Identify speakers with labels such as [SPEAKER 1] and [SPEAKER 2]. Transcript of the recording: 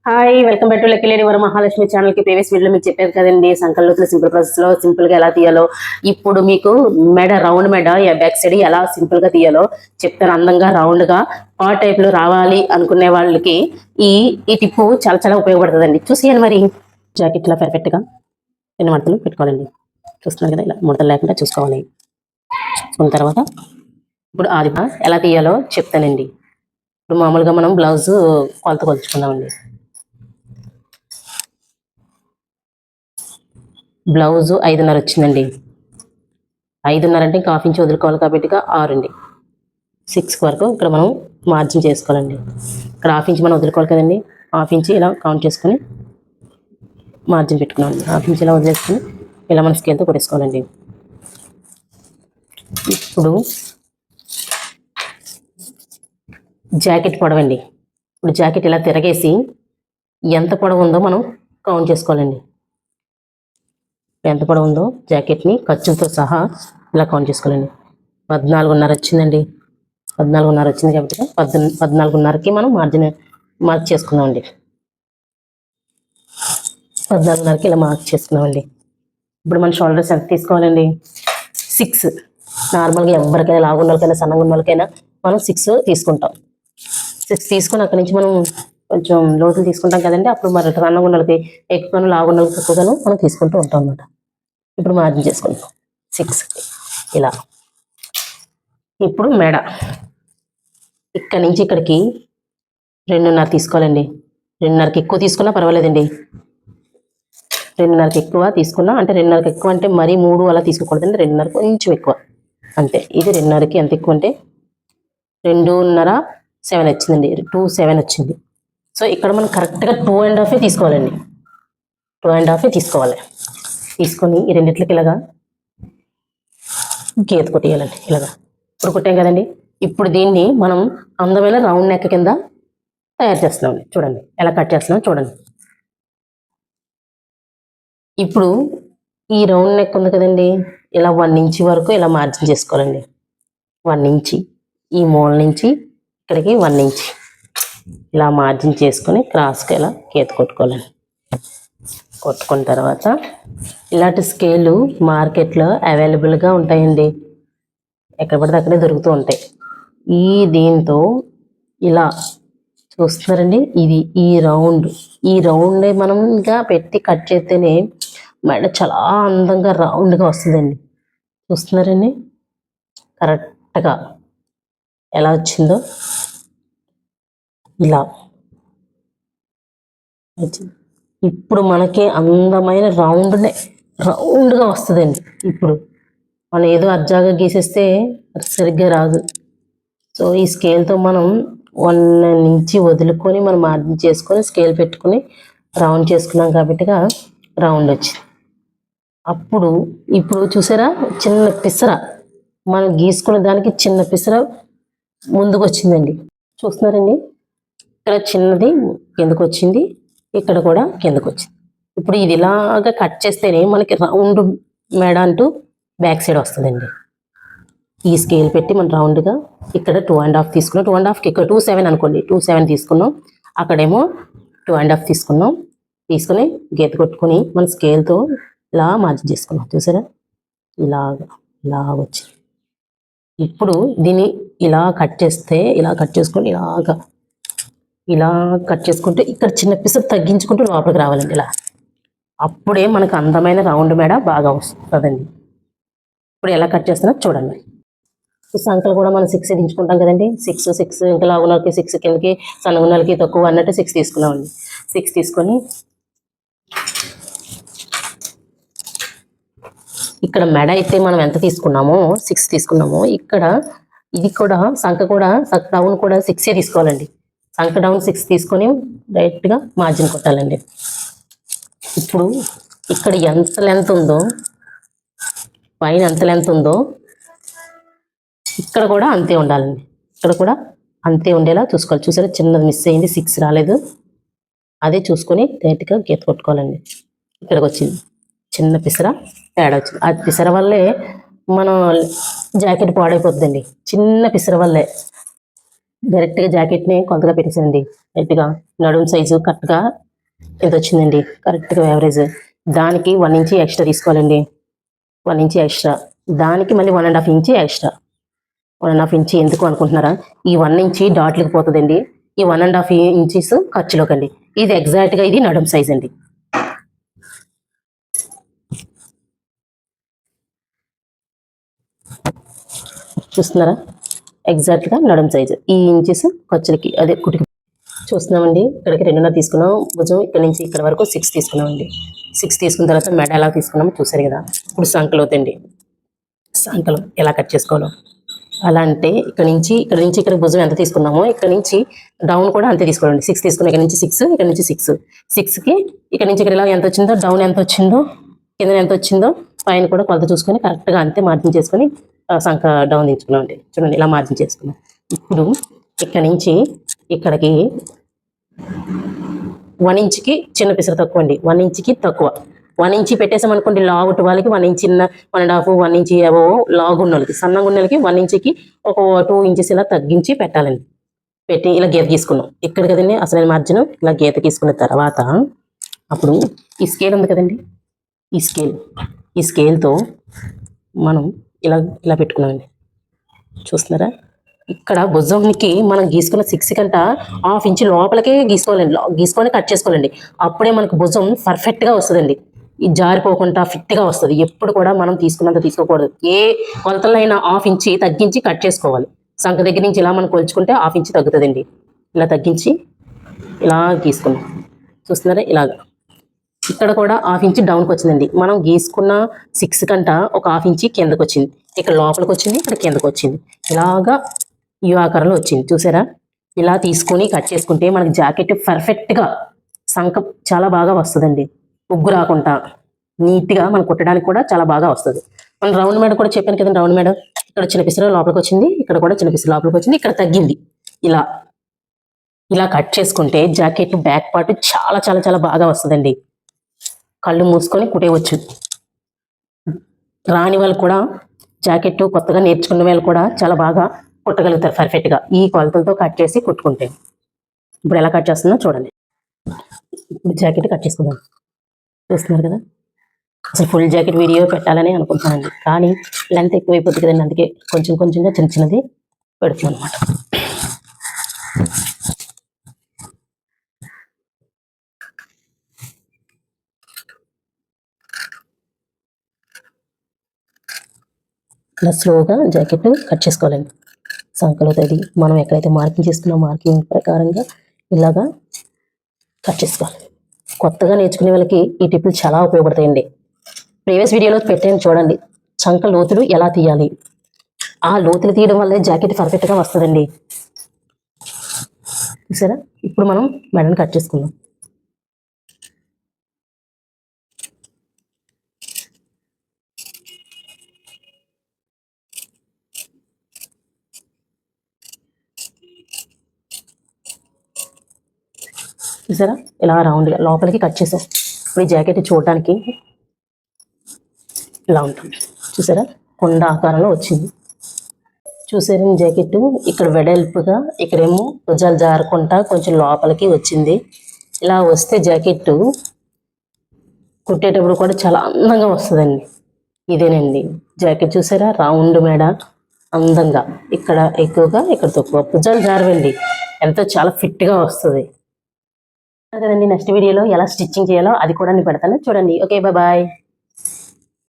[SPEAKER 1] Hi, welcome back to lucky Varamahalakshmi channel కి. Previous video మీకు చెప్పాను కదండి, సంకల్లోతులు సింపుల్ ప్రాసెస్ లో సింపుల్ గా ఎలా తీయాలో. ఇప్పుడు మీకు మెడ, రౌండ్ మెడ బ్యాక్ సైడ్ ఎలా సింపుల్ గా తీయాలో చెప్తాను. అందంగా రౌండ్ గా ఆ టైప్ లో రావాలి అనుకునే వాళ్ళకి ఈ ఈ టిప్పు చాలా చాలా ఉపయోగపడుతుందండి. చూసేయండి. మరి జాకెట్ లా పర్ఫెక్ట్ గా ఎన్ని మడతలు పెట్టుకోవాలండి. చూస్తున్నారు కదా, ఇలా ముడతలు లేకుండా చూసుకోవాలి. చూసుకున్న తర్వాత ఇప్పుడు అది ఎలా తీయాలో చెప్తానండి. ఇప్పుడు మామూలుగా మనం బ్లౌజ్ కొలత కొలుచుకుందామండి. బ్లౌజు 5:30 వచ్చిందండి. 5:30 అంటే ఇంకా హాఫ్ ఇంచ్ వదులుకోవాలి కాబట్టి 6 అండి. 6 వరకు ఇక్కడ మనం మార్జిన్ చేసుకోవాలండి. ఇక్కడ హాఫ్ ఇంచ్ మనం వదులుకోవాలి కదండి. హాఫ్ ఇంచ్ ఇలా కౌంట్ చేసుకొని మార్జిన్ పెట్టుకున్నామండి. హాఫ్ ఇంచ్ ఇలా వదిలేసుకొని ఇలా మన స్కేల్తో కొట్టేసుకోవాలండి. ఇప్పుడు జాకెట్ పొడవండి. ఇప్పుడు జాకెట్ ఇలా తిరగేసి ఎంత పొడవు ఉందో మనం కౌంట్ చేసుకోవాలండి. ఎంత పొడవు ఉందో జాకెట్ని ఖర్చులతో సహా ఇలా కౌంట్ చేసుకోవాలండి. 14:30 వచ్చిందండి. 14:30 వచ్చింది కాబట్టి 14:30కి మనం మార్క్ చేసుకుందామండి. 14:30కి ఇలా మార్క్ చేసుకున్నామండి. ఇప్పుడు మన షోల్డర్స్ ఎంత తీసుకోవాలండి? 6. నార్మల్గా ఎవరికైనా లావున్న వాళ్ళకైనా సన్నగా ఉన్న వాళ్ళకైనా మనం 6 తీసుకుంటాం. 6 తీసుకొని అక్కడి నుంచి మనం కొంచెం లోతులు తీసుకుంటాం కదండి. అప్పుడు మరి సన్నగా ఉన్న వాళ్ళకి ఎక్కువగాను, లావున్న వాళ్ళకి తక్కువగాను మనం తీసుకుంటూ ఉంటాం అన్నమాట. ఇప్పుడు మార్జిన్ చేసుకుంటాం 6 ఇలా. ఇప్పుడు మెడ ఇక్కడి నుంచి ఇక్కడికి 2:30 తీసుకోవాలండి. 2:30కి ఎక్కువ తీసుకున్నా పర్వాలేదండి. 2:30కి ఎక్కువ తీసుకున్నా అంటే 2:30కి ఎక్కువ అంటే మరీ 3 అలా తీసుకోకూడదండి. 2:30 కొంచెం ఎక్కువ అంతే. ఇది 2:30కి ఎంత ఎక్కువ అంటే 2:30 7 వచ్చిందండి. 2:7 వచ్చింది. సో ఇక్కడ మనం కరెక్ట్గా 2.5 తీసుకోవాలండి. 2.5 తీసుకోవాలి. తీసుకొని ఈ రెండిట్లకి ఇలాగా గీత కొట్టేయాలండి. ఇలాగా ఇప్పుడు కొట్టాం కదండి. ఇప్పుడు దీన్ని మనం అందమైన రౌండ్ నెక్ కింద తయారు చేస్తున్నామండి. చూడండి ఎలా కట్ చేస్తున్నాం చూడండి. ఇప్పుడు ఈ రౌండ్ నెక్ ఉంది కదండి, ఇలా 1 ఇంచ్ వరకు ఇలా మార్జిన్ చేసుకోవాలండి. 1 ఇంచ్ ఈ మూల నుంచి ఇక్కడికి 1 ఇంచ్ ఇలా మార్జిన్ చేసుకొని క్రాస్గా ఇలా గీత కొట్టుకోవాలండి. కొట్టుకున్న తర్వాత ఇలాంటి స్కేలు మార్కెట్లో అవైలబుల్గా ఉంటాయండి. ఎక్కడ పడితే అక్కడే దొరుకుతూ ఉంటాయి. దీంతో ఇలా చూస్తున్నారండి, ఇది ఈ రౌండ్ మనం ఇంకా పెట్టి కట్ చేస్తేనే మెడ చాలా అందంగా రౌండ్గా వస్తుందండి. చూస్తున్నారండి కరెక్ట్గా ఎలా వచ్చిందో ఇలా వచ్చింది. ఇప్పుడు మనకి అందమైన రౌండ్గా వస్తుందండి. ఇప్పుడు మనం ఏదో అర్జాగా గీసేస్తే సరిగ్గా రాదు. సో ఈ స్కేల్తో మనం 1 నుంచి వదులుకొని మనం మార్జిన్ చేసుకొని స్కేల్ పెట్టుకొని రౌండ్ చేసుకున్నాం కాబట్టి రౌండ్ వచ్చింది. ఇప్పుడు చూసారా, చిన్న పిసర మనం గీసుకున్న దానికి చిన్న పిసర ముందుకు వచ్చిందండి. చూస్తున్నారండి, ఇక్కడ చిన్నది కిందకు వచ్చింది, ఇక్కడ కూడా కిందకు వచ్చింది. ఇప్పుడు ఇది ఇలాగా కట్ చేస్తేనే మనకి రౌండ్ మెడ అంటూ బ్యాక్ సైడ్ వస్తుందండి. ఈ స్కేల్ పెట్టి మనం రౌండ్గా ఇక్కడ 2.5 తీసుకున్నాం. 2.5కి ఇక్కడ 2.7 అనుకోండి. 2.7 తీసుకున్నాం. అక్కడేమో 2.5 తీసుకున్నాం. తీసుకుని గీత కొట్టుకొని మన స్కేల్తో ఇలా మార్జిన్ చేసుకున్నాం. చూసారా, ఇలా వచ్చింది. ఇప్పుడు దీన్ని ఇలా కట్ చేస్తే ఇలా కట్ చేసుకొని ఇలా కట్ చేసుకుంటే ఇక్కడ చిన్న పిసర్ తగ్గించుకుంటూ లోపలికి రావాలండి. ఇలా అప్పుడే మనకు అందమైన రౌండ్ మెడ బాగా వస్తుందండి. ఇప్పుడు ఎలా కట్ చేస్తున్నా చూడండి. సంకలు కూడా మనం 6 దించుకుంటాం కదండి. 6 ఇంకా లాగున్నకి 6 కిందకి, సన్నగున్నలకి తక్కువ అన్నట్టు 6 తీసుకున్నామండి. 6 తీసుకొని ఇక్కడ మెడ అయితే మనం ఎంత తీసుకున్నామో 6 తీసుకున్నామో, ఇక్కడ ఇది కూడా సంక డౌన్ కూడా 6 తీసుకోవాలండి. సంక డౌన్ 6 తీసుకొని డైరెక్ట్గా మార్జిన్ కొట్టాలండి. ఇప్పుడు ఇక్కడ ఎంత లెంత్ ఉందో, పైన ఎంత లెంత్ ఉందో ఇక్కడ కూడా అంతే ఉండాలండి. ఇక్కడ కూడా అంతే ఉండేలా చూసుకోవాలి. చూసారా, చిన్నది మిస్ అయింది, 6 రాలేదు. అదే చూసుకొని డైరెక్ట్గా గీత కొట్టుకోవాలండి. ఇక్కడికి వచ్చింది చిన్న పిసర తేడా వచ్చింది. ఆ పిసర వల్లే మనం జాకెట్ పాడైపోతుందండి. చిన్న పిసర వల్లే డైరెక్ట్గా జాకెట్ని కొలతగా పెట్టేసానండి. డైరెక్ట్గా నడుము సైజు కరెక్ట్గా ఎంత వచ్చిందండి, కరెక్ట్గా యావరేజ్. దానికి 1 ఇంచ్ ఎక్స్ట్రా తీసుకోవాలండి. 1 ఇంచ్ ఎక్స్ట్రా, దానికి మళ్ళీ 1.5 ఇంచ్ ఎక్స్ట్రా. 1.5 ఇంచ్ ఎందుకు అనుకుంటున్నారా? ఈ 1 ఇంచ్ డాట్లకు పోతుందండి. ఈ 1.5 ఇంచెస్ ఖర్చులోకండి. ఇది ఎగ్జాక్ట్గా ఇది నడుము సైజ్ అండి. చూస్తున్నారా? ఎగ్జాక్ట్గా నడుము సైజు ఈ ఇంచెస్ ఖర్చులకి అదే కుటికి చూస్తున్నామండి. ఇక్కడికి 2.5 తీసుకున్నాం. భుజం ఇక్కడ నుంచి ఇక్కడ వరకు 6 తీసుకున్నామండి. 6 తీసుకున్న తర్వాత మెడ ఎలా తీసుకున్నామో చూసారు కదా. ఇప్పుడు సంకలు అవుతండి. సంకలు ఎలా కట్ చేసుకోవాలో అలా అంటే ఇక్కడ నుంచి ఇక్కడ భుజం ఎంత తీసుకున్నామో ఇక్కడ నుంచి డౌన్ కూడా అంతే తీసుకోవాలండి. 6 తీసుకున్నాం. ఇక్కడ నుంచి 6, ఇక్కడ నుంచి 6కి ఇక్కడ నుంచి ఇక్కడ ఇలా ఎంత వచ్చిందో, డౌన్ ఎంత వచ్చిందో, కింద ఎంత వచ్చిందో, పైన కూడా కొలత చూసుకొని కరెక్ట్గా అంతే మార్జిన్ చేసుకొని సంక డౌన్ దించుకున్నాం అండి. చూడండి ఇలా మార్జిన్ చేసుకున్నాం. ఇప్పుడు ఇక్కడ నుంచి ఇక్కడికి 1 ఇంచ్కి చిన్న పిసర తక్కువ అండి. 1 ఇంచ్కి తక్కువ. 1 ఇంచ్ పెట్టేసాం అనుకోండి, లాగుట్ వాళ్ళకి 1 ఇంచ్, 1.5, 1 ఇంచ్ ఏవో లాగు ఉన్న వాళ్ళకి, సన్నగా ఉన్న వాళ్ళకి 1 ఇంచ్కి ఒక 2 ఇంచెస్ ఇలా తగ్గించి పెట్టాలండి. పెట్టి ఇలా గీత గీసుకున్నాం. ఇక్కడ కదండి అసలైన మార్జిన్. ఇలా గీత గీసుకున్న తర్వాత అప్పుడు ఈ స్కేల్ ఉంది కదండి, ఈ స్కేల్తో మనం ఇలా ఇలా పెట్టుకున్నామండి. చూస్తున్నారా? ఇక్కడ భుజంకి మనం గీసుకున్న 6 కంట 1/2 ఇంచ్ లోపలికే గీసుకోవాలండి. గీసుకొని కట్ చేసుకోవాలండి. అప్పుడే మనకు భుజం పర్ఫెక్ట్గా వస్తుందండి. ఈ జారిపోకుండా ఫిట్గా వస్తుంది. ఎప్పుడు కూడా మనం తీసుకున్నంత తీసుకోకూడదు. ఏ కొలతలో అయినా 1/2 ఇంచ్ తగ్గించి కట్ చేసుకోవాలి. సంఖ దగ్గర నుంచి ఇలా మనం కొలుచుకుంటే 1/2 ఇంచ్ తగ్గుతుందండి. ఇలా తగ్గించి ఇలా గీసుకున్నాం. చూస్తున్నారా? ఇలాగా ఇక్కడ కూడా 1/2 ఇంచ్ డౌన్కి వచ్చిందండి. మనం గీసుకున్న 6 కంట ఒక 1/2 ఇంచ్ కిందకు వచ్చింది. ఇక్కడ లోపలికి వచ్చింది, ఇక్కడ కిందకు వచ్చింది. ఇలాగా ఈ ఆకారంలో వచ్చింది. చూసారా? ఇలా తీసుకొని కట్ చేసుకుంటే మనకి జాకెట్ పర్ఫెక్ట్గా సంఖ చాలా బాగా వస్తుందండి. ఉగ్గు రాకుండా నీట్గా మనం కుట్టడానికి కూడా చాలా బాగా వస్తుంది. మనం రౌండ్ మేడ కూడా చెప్పాను కదండి. రౌండ్ మేడ ఇక్కడ చిన్న పిసర లోపలికి వచ్చింది, ఇక్కడ కూడా చిన్న పిసర లోపలికి వచ్చింది, ఇక్కడ తగ్గింది. ఇలా కట్ చేసుకుంటే జాకెట్ బ్యాక్ పార్ట్ చాలా చాలా చాలా బాగా వస్తుందండి. కళ్ళు మూసుకొని కుట్టేయవచ్చు. రాని వాళ్ళు కూడా జాకెట్ కొత్తగా నేర్చుకున్న వాళ్ళు కూడా చాలా బాగా కుట్టగలుగుతారు పర్ఫెక్ట్గా ఈ కొలతలతో కట్ చేసి కుట్టుకుంటే. ఇప్పుడు ఎలా కట్ చేస్తుందో చూడండి. ఇప్పుడు జాకెట్ కట్ చేసుకుందాం. చూస్తున్నారు కదా? అసలు ఫుల్ జాకెట్ వీడియో పెట్టాలని అనుకుంటున్నానండి, కానీ లెంత్ ఎక్కువైపోతుంది కదండి. అందుకే కొంచెం కొంచెంగా చిన్న చిన్నది పెడుతున్నాం అనమాట. ఇలా స్లోగా జాకెట్ కట్ చేసుకోవాలండి. సంకలో తది మనం ఎక్కడైతే మార్కింగ్ చేసుకున్నామో మార్కింగ్ ప్రకారంగా ఇలాగా కట్ చేసుకోవాలి. కొత్తగా నేర్చుకునే వాళ్ళకి ఈ టిప్లు చాలా ఉపయోగపడతాయండి. ప్రీవియస్ వీడియోలో పెట్టాను చూడండి, చంక లోతులు ఎలా తీయాలి. ఆ లోతులు తీయడం వల్లే జాకెట్ పర్ఫెక్ట్గా వస్తుందండి. చూసారా? ఇప్పుడు మనం మెడని కట్ చేసుకుందాం. చూసారా? ఇలా రౌండ్గా లోపలికి కట్ చేసాం. ఇప్పుడు ఈ జాకెట్ చూడడానికి ఇలా ఉంటుంది. చూసారా? కొండ ఆకారంలో వచ్చింది. చూసారా? జాకెట్ ఇక్కడ వెడల్పుగా, ఇక్కడేమో భుజాలు జారకుండా కొంచెం లోపలికి వచ్చింది. ఇలా వస్తే జాకెట్ కుట్టేటప్పుడు కూడా చాలా అందంగా వస్తుందండి. ఇదేనండి జాకెట్. చూసారా? రౌండ్ మేడ అందంగా, ఇక్కడ ఎక్కువగా ఇక్కడ తక్కువ, భుజాలు జారవండి, ఎంతో చాలా ఫిట్గా వస్తుంది కదండి. నెక్స్ట్ వీడియోలో ఎలా స్టిచ్చింగ్ చేయాలో అది కూడా నేను పెడతాను చూడండి. Okay, bye.